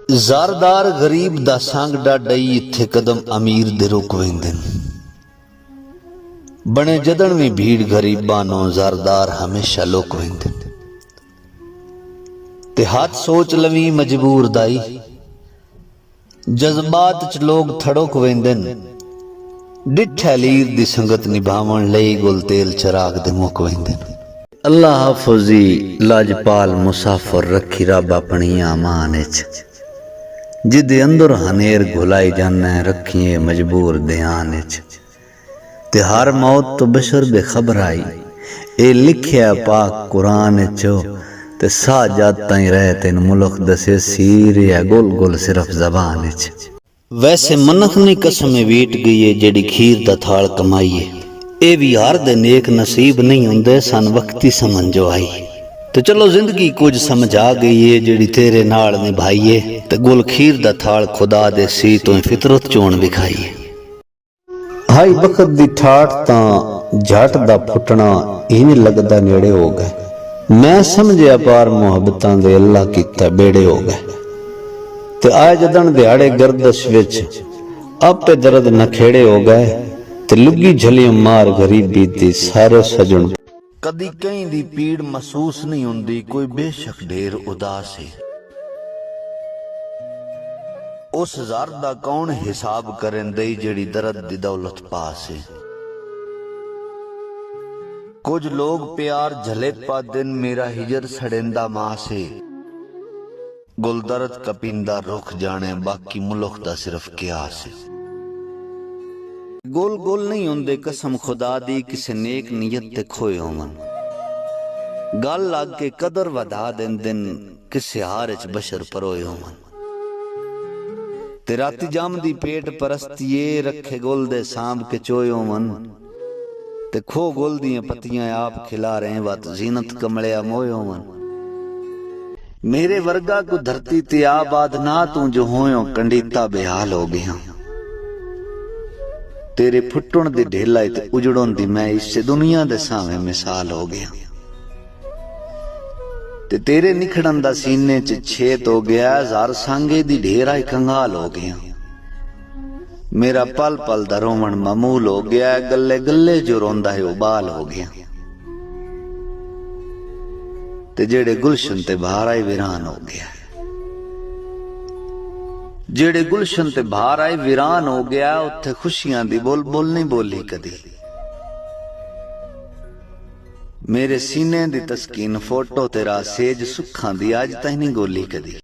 ਜ਼ਾਰਦਾਰ ਗਰੀਬ ਦਾ ਸੰਗ ਡਾਡਈ ਇੱਥੇ ਕਦਮ ਅਮੀਰ ਦੇ ਰੁਕ ਵੈਂਦੇ ਬਣੇ ਜਦਣ ਵੀ ਭੀੜ ਗਰੀਬਾਂ ਨੂੰ ਜ਼ਾਰਦਾਰ ਹਮੇਸ਼ਾ ਲੁਕ ਵੈਂਦੇ ਤੇ ਹੱਥ ਸੋਚ ਲਵੀ ਮਜਬੂਰ ਦਾਈ ਜਜ਼ਬਾਤ ਚ ਲੋग ਥੜਕ ਵੈਂਦੇ ਡਿੱਠਾ ਲੀਰ ਦੀ ਸੰਗਤ ਨਿਭਾਵਣ ਲਈ ਗੁਲ ਤੇਲ ਚਰਾਗ ਦੇ ਮੁੱਕ ਵੈਂਦੇ अल्लाह हाफुजी लाजपाल मुसाफिर रखी रब अपनी आमान च जिदे अंदर हनेर घुलाई जाना रखिए मजबूर ध्यान च ते हर मौत तो बशर बेखबर आई ए लिखिया पाक कुरान चो ते सा जात ताई रह तेन मुल्क दसे सीर या गुल गुल सिर्फ जबान च वैसे मनख नी कसम वीट गई है जेड़ी खीर दा थाल कमाईए ਇਹ ਵੀ ਹਰ ਦੇ ਨੇਕ ਨਸੀਬ ਨਹੀਂ ਹੁੰਦੇ ਸਨ ਵਕਤੀ ਸਮਝ ਜੋ ਆਈ ਤੇ ਚਲੋ ਜ਼ਿੰਦਗੀ ਕੁਝ ਸਮਝ ਆ ਗਈ ਏ ਜਿਹੜੀ ਤੇਰੇ ਨਾਲ ਨਿਭਾਈਏ ਤੇ ਗੁਲ ਖੀਰ ਦਾ ਥਾਲ ਖੁਦਾ ਦੇ ਸੀ ਤੋਂ ਫਿਤਰਤ ਚੋਣ ਵਿਖਾਈਏ ਹਾਈ ਵਕਤ ਦੀ ਠਾਠ ਤਾਂ ਜੱਟ ਦਾ ਫੁੱਟਣਾ ਇਵੇਂ ਲੱਗਦਾ ਨੇੜੇ ਹੋ ਗਏ ਮੈਂ ਸਮਝਿਆ ਪਾਰ ਮੁਹੱਬਤਾਂ ਦੇ ਅੱਲਾ ਕੀਤਾ ਬੇੜੇ ਹੋ ਗਏ ਤੇ ਆ ਜਦਣ ਦਿਹਾੜੇ ਗਰਦਸ਼ ਵਿੱਚ ਆਪੇ ਦਰਦ ਨਖੇੜੇ ਹੋ ਗਏ ਤੇ ਲੁੱਗੀ ਝਲੀਆਂ ਮਾਰ ਗਰੀਬੀ ਦੀ ਸਾਰੇ ਸਜਣ ਕਦੀ ਕहीं ਦੀ ਪੀੜ ਮਹਿਸੂਸ ਨਹੀਂ ਹੁੰਦੀ ਕੋਈ ਬੇਸ਼ੱਕ ਢੇਰ ਉਦਾਸ ਹੈ ਉਸ ਜ਼ਰ ਦਾ ਕੌਣ ਹਿਸਾਬ ਕਰਨ ਦੇ ਜਿਹੜੀ ਦਰਦ ਦੀ ਦੌਲਤ ਪਾਸ ਹੈ ਕੁਝ ਲੋਗ ਪਿਆਰ ਝਲੇ ਪਾ ਦਿਨ ਮੇਰਾ ਹਿਜਰ ਸੜਿੰਦਾ ਮਾਸ ਹੈ ਗੁਲ ਦਰਦ ਕਪਿੰਦਾ ਰੁੱਖ ਜਾਣੇ ਬਾਕੀ ਮੁਲਕ ਦਾ ਸਿਰਫ ਕਿਆਸ ਹੈ गोल गोल नहीं होंदे कसम खुदा दी किसी नेक नीयत ते खोए होवन गल लग के कदर वधा देन दिन किसी हार च बशर परोए होवन ते राती जाम दी पेट परस्तिए रखे गोल दे सांभ के चोए होवन ते खो गोल दियां पत्तियां आप खिला रहे वत जीनत कमलिया मोए होवन मेरे वर्गा को धरती ते आबाद ना तू जो होयो कंडीता बेहाल हो गया तेरे फुटण दी ढेला ते उजड़न दी मैं इस दुनिया दे सामने मिसाल हो गया ते तेरे निखड़न दा सीने च छेद हो गया जार सांगे दी ढेरा कंगाल हो गया मेरा पल पल दा रोवण मामूल हो गया गले गले जो रोंदा है उबाल हो गया ते जेड़े गुलशन ते बहार आई वीरान हो गया जेड़े गुलशन ते बाहर आए वीरान हो गया उत्थे खुशियां दी बोल बोल नहीं बोली कदी मेरे सीने दी तस्कीन फोटो तेरा सेज सुखां दी आज तक नहीं गोली कदी।